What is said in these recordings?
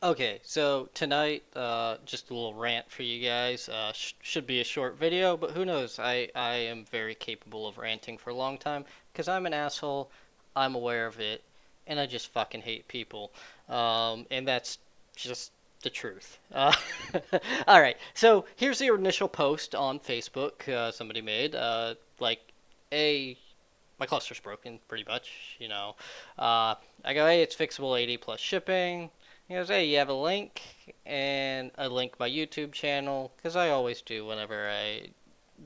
Okay, so tonight, just a little rant for you guys. Should be a short video, but who knows? I am very capable of ranting for a long time because I'm an asshole. I'm aware of it, and I just fucking hate people. And that's just the truth. All right, so here's the initial post on Facebook somebody made. Like, a my cluster's broken, pretty much. I go, hey, it's fixable 80 plus shipping. He goes, hey, you have a link? And I link my YouTube channel, because I always do whenever I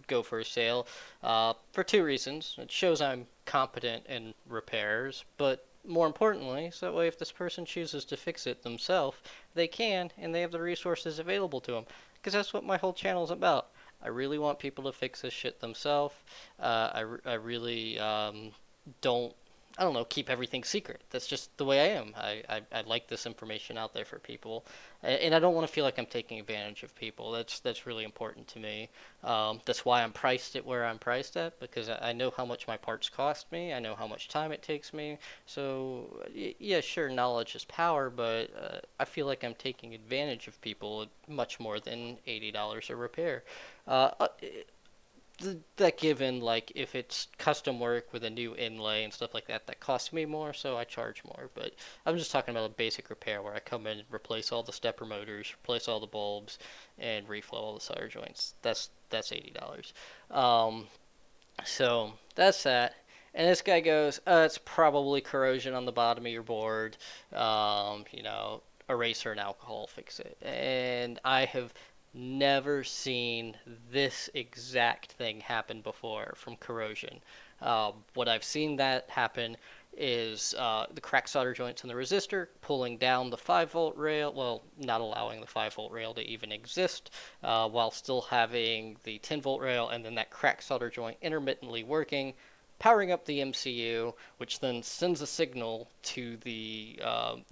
go for a sale, for two reasons. It shows I'm competent in repairs, but more importantly, so that way if this person chooses to fix it themselves, they can, and they have the resources available to them. Because that's what my whole channel is about. I really want people to fix this shit themselves. I really don't I don't know, keep everything secret. That's just the way I am. I like this information out there for people, and I don't want to feel like I'm taking advantage of people. That's really important to me. That's why I'm priced at where I'm priced at, because I know how much my parts cost me. I know how much time it takes me. So yeah, sure, knowledge is power, but I feel like I'm taking advantage of people much more than $80 a repair. Uh, uh, that given, like, if it's custom work with a new inlay and stuff like that, that costs me more, so I charge more. But I'm just talking about a basic repair where I come in and replace all the stepper motors, replace all the bulbs, and reflow all the solder joints. That's $80. Um, so that's that. And this guy goes, it's probably corrosion on the bottom of your board. Eraser and alcohol fix it. And I have never seen this exact thing happen before from corrosion. What I've seen that happen is the cracked solder joints in the resistor pulling down the 5-volt rail, well, not allowing the 5-volt rail to even exist, while still having the 10-volt rail, and then that cracked solder joint intermittently working, powering up the MCU, which then sends a signal to the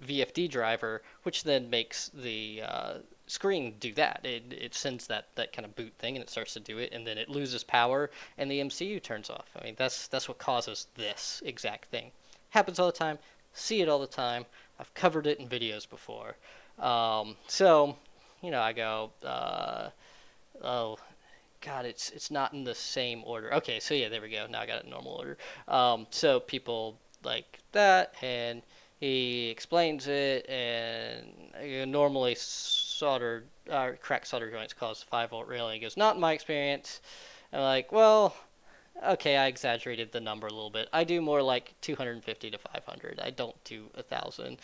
VFD driver, which then makes the screen do that. It sends that kind of boot thing, and it starts to do it, and then it loses power, and the MCU turns off. I mean, that's what causes this exact thing. Happens all the time. See it all the time. I've covered it in videos before. I go, oh, God, it's not in the same order. Okay, so yeah, there we go. Now I got it in normal order. So people like that, and he explains it, and normally cracked solder joints cause 5-volt railing. He goes, not in my experience. I'm like, well, okay, I exaggerated the number a little bit. I do more like 250 to 500. I don't do 1,000.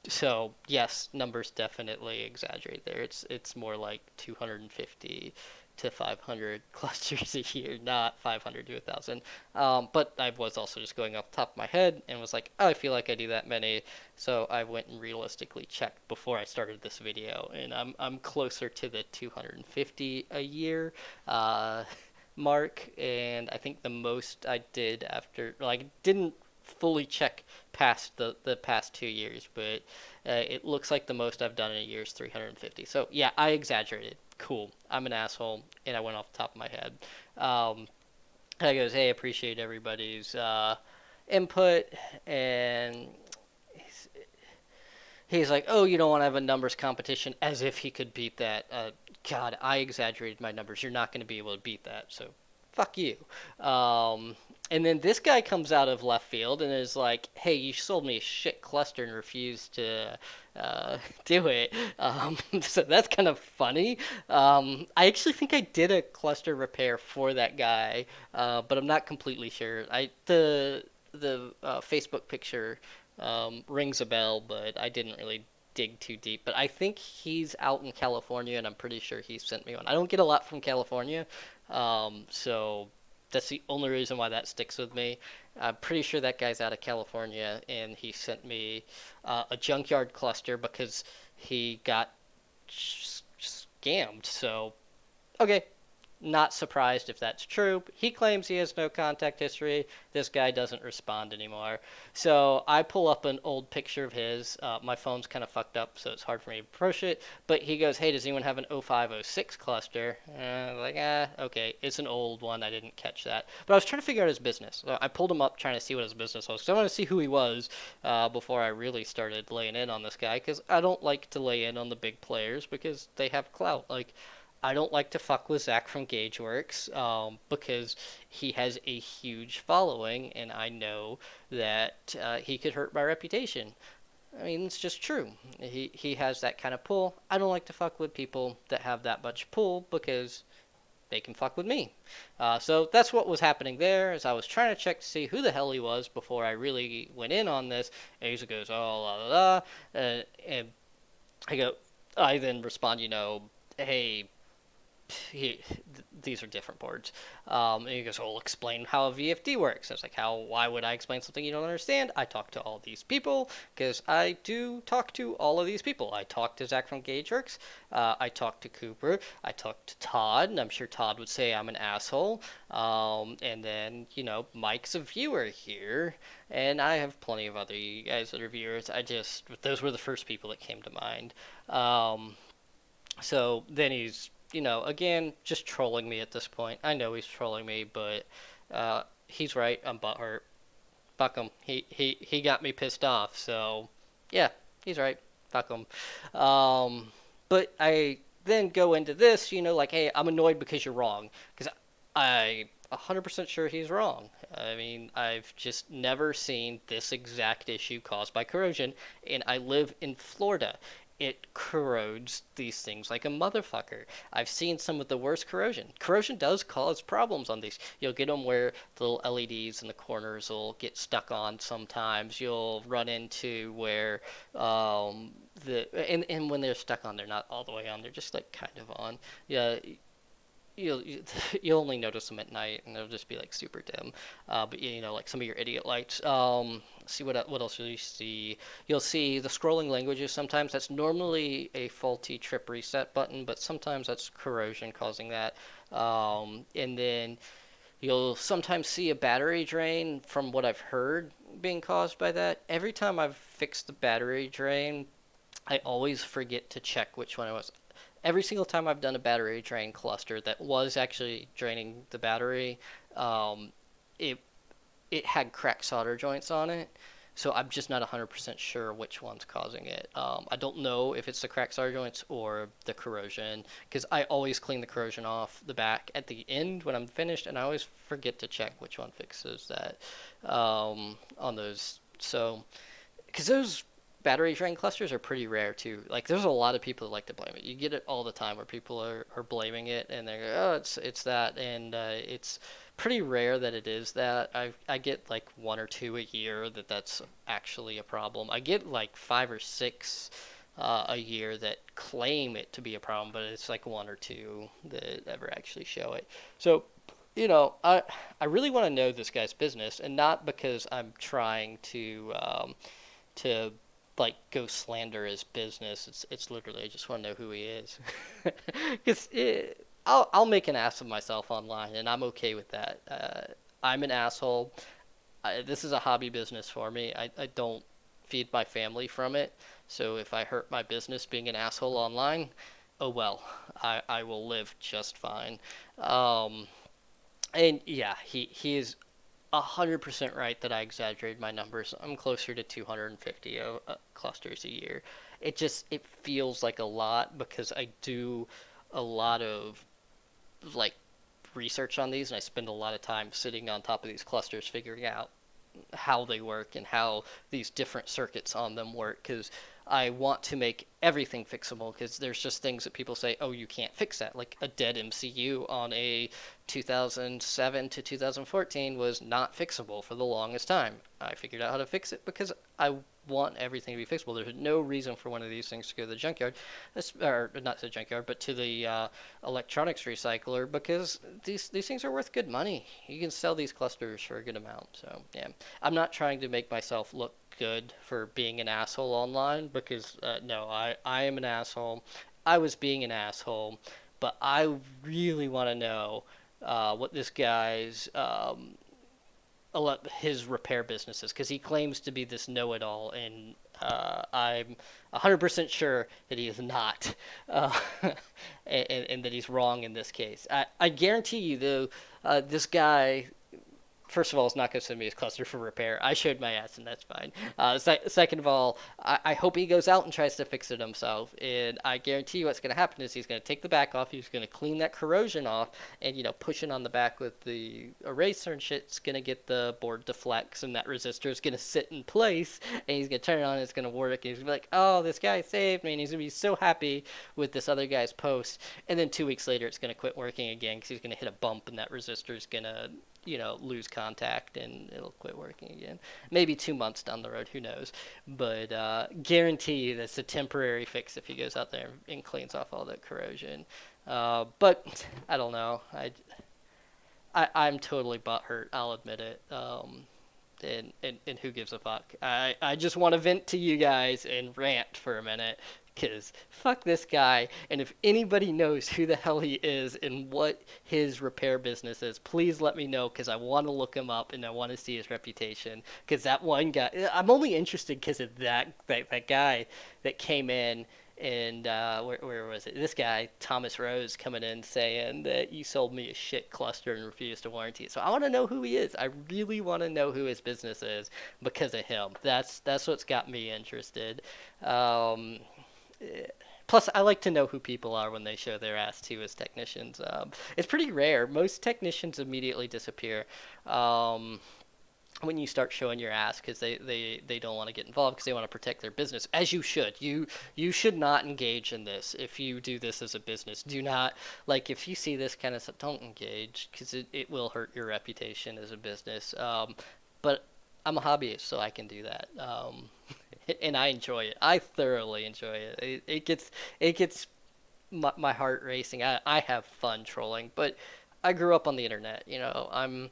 So yes, numbers definitely exaggerate there. It's more like 250 to 500 clusters a year, not 500 to 1,000. But I was also just going off the top of my head and was like, oh, I feel like I do that many. So I went and realistically checked before I started this video, and I'm closer to the 250 a year. Mark, and I think the most I did after, like, didn't fully check past the past 2 years, but it looks like the most I've done in a year is 350. So yeah, I exaggerated. Cool. I'm an asshole, and I went off the top of my head. Um, I goes, hey, appreciate everybody's input, and he's like, oh, you don't want to have a numbers competition, as if he could beat that. God, I exaggerated my numbers. You're not going to be able to beat that, so fuck you. Um, and then this guy comes out of left field and is like, hey, you sold me a shit cluster and refused to do it. So that's kind of funny. I actually think I did a cluster repair for that guy, but I'm not completely sure. The Facebook picture rings a bell, but I didn't really dig too deep. But I think he's out in California, and I'm pretty sure he sent me one. I don't get a lot from California, so that's the only reason why that sticks with me. I'm pretty sure that guy's out of California, and he sent me a junkyard cluster because he got scammed. So, okay, Not surprised if that's true. He claims he has no contact history. This guy doesn't respond anymore. So I pull up an old picture of his. My phone's kind of fucked up, so it's hard for me to approach it. But he goes, "Hey, does anyone have an 0506 cluster?" Like, okay, it's an old one. I didn't catch that. But I was trying to figure out his business. So I pulled him up, trying to see what his business was. So I want to see who he was before I really started laying in on this guy. Because I don't like to lay in on the big players because they have clout. Like, I don't like to fuck with Zach from Gageworks because he has a huge following, and I know that he could hurt my reputation. I mean, it's just true. He has that kind of pull. I don't like to fuck with people that have that much pull because they can fuck with me. So that's what was happening there. As I was trying to check to see who the hell he was before I really went in on this, Asa goes, "Oh, la la la," and I go. I then respond, "Hey, he, these are different boards." And he goes, "Well, explain how a VFD works." I was like, why would I explain something you don't understand? I talk to all these people because I do talk to all of these people. I talk to Zach from GageWorks. I talk to Cooper. I talk to Todd, and I'm sure Todd would say I'm an asshole. And then, Mike's a viewer here, and I have plenty of other you guys that are viewers. Those were the first people that came to mind. So then he's, again, just trolling me at this point. I know he's trolling me, but he's right. I'm butthurt. Fuck him. He got me pissed off. So yeah, he's right. Fuck him. But I then go into this, like, hey, I'm annoyed because you're wrong. Because I 100% sure he's wrong. I mean, I've just never seen this exact issue caused by corrosion, and I live in Florida. It corrodes these things like a motherfucker. I've seen some of the worst corrosion. Corrosion does cause problems on these. You'll get them where the little LEDs in the corners will get stuck on sometimes. You'll run into where and when they're stuck on, they're not all the way on. They're just like kind of on. Yeah, you'll you'll only notice them at night, and they'll just be like super dim. But like some of your idiot lights. See what else will you see? You'll see the scrolling languages. Sometimes that's normally a faulty trip reset button, but sometimes that's corrosion causing that. And then you'll sometimes see a battery drain, from what I've heard, being caused by that. Every time I've fixed the battery drain, I always forget to check which one it was. Every single time I've done a battery drain cluster that was actually draining the battery, um, it it had cracked solder joints on it. So I'm just not 100% sure which one's causing it. I don't know if it's the cracked solder joints or the corrosion, because I always clean the corrosion off the back at the end when I'm finished, and I always forget to check which one fixes that on those. So because those battery drain clusters are pretty rare too. Like, there's a lot of people that like to blame it. You get it all the time where people are blaming it, and they're, oh, it's that, and it's pretty rare that it is that. I get like one or two a year that's actually a problem. I get like five or six a year that claim it to be a problem, but it's like one or two that ever actually show it. So I really want to know this guy's business, and not because I'm trying to like go slander his business. It's literally, I just want to know who he is, because I'll make an ass of myself online, and I'm okay with that. I'm an asshole. This is a hobby business for me. I don't feed my family from it. So if I hurt my business being an asshole online, oh well. I will live just fine. Um, and yeah, he is 100% right that I exaggerated my numbers. I'm closer to 250 clusters a year. It feels like a lot because I do a lot of like research on these, and I spend a lot of time sitting on top of these clusters figuring out how they work and how these different circuits on them work, because I want to make everything fixable, because there's just things that people say, oh, you can't fix that. Like a dead MCU on a 2007 to 2014 was not fixable for the longest time. I figured out how to fix it because I want everything to be fixable. There's no reason for one of these things to go to the junkyard, or not to the junkyard, but to the electronics recycler, because these things are worth good money. You can sell these clusters for a good amount. So yeah, I'm not trying to make myself look good for being an asshole online, because no, I am an asshole. I was being an asshole, but I really want to know what this guy's his repair businesses, because he claims to be this know-it-all, and I'm 100% sure that he is not, uh, and that he's wrong in this case. I guarantee you, though, this guy, first of all, is not going to send me his cluster for repair. I showed my ass, and that's fine. Second of all, I hope he goes out and tries to fix it himself. And I guarantee you what's going to happen is he's going to take the back off, he's going to clean that corrosion off, and, pushing on the back with the eraser and shit's going to get the board to flex, and that resistor is going to sit in place, and he's going to turn it on, and it's going to work, and he's going to be like, oh, this guy saved me, and he's going to be so happy with this other guy's post. And then 2 weeks later, it's going to quit working again because he's going to hit a bump, and that resistor is going to lose contact and it'll quit working again. Maybe 2 months down the road, who knows? But guarantee you that's a temporary fix if he goes out there and cleans off all that corrosion. But I don't know. I'm totally butthurt. I'll admit it. And who gives a fuck? I just want to vent to you guys and rant for a minute. Because fuck this guy, and if anybody knows who the hell he is and what his repair business is, please let me know, because I want to look him up and I want to see his reputation. Because that one guy, I'm only interested because of that guy that came in and where was it? This guy, Thomas Rose, coming in saying that you sold me a shit cluster and refused to warranty it. So I want to know who he is. I really want to know who his business is because of him. That's what's got me interested. Um, Plus, I like to know who people are when they show their ass too as technicians. It's pretty rare. Most technicians immediately disappear when you start showing your ass because they don't want to get involved because they want to protect their business, as you should. You should not engage in this if you do this as a business. Do not, like, if you see this kind of stuff, don't engage because it will hurt your reputation as a business. But I'm a hobbyist, so I can do that. And I enjoy it. I thoroughly enjoy it. It gets my heart racing. I have fun trolling, but I grew up on the internet. I'm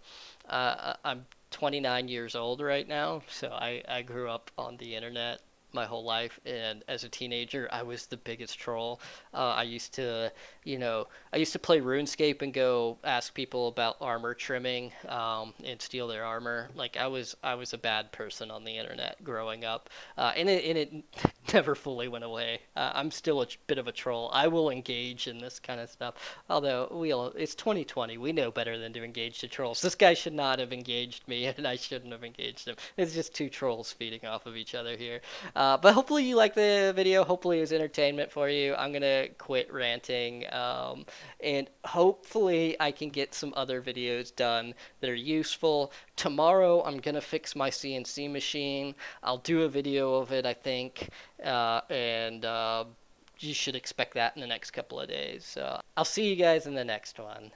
29 years old right now, so I grew up on the internet my whole life, and as a teenager I was the biggest troll. I used to play RuneScape and go ask people about armor trimming, and steal their armor. Like, I was a bad person on the internet growing up, and it never fully went away. I'm still a bit of a troll. I will engage in this kind of stuff, although it's 2020. We know better than to engage the trolls. This guy should not have engaged me, and I shouldn't have engaged him. It's just two trolls feeding off of each other here. But hopefully you like the video. Hopefully it was entertainment for you. I'm going to quit ranting. And hopefully I can get some other videos done that are useful. Tomorrow I'm going to fix my CNC machine. I'll do a video of it, I think. And you should expect that in the next couple of days. So I'll see you guys in the next one.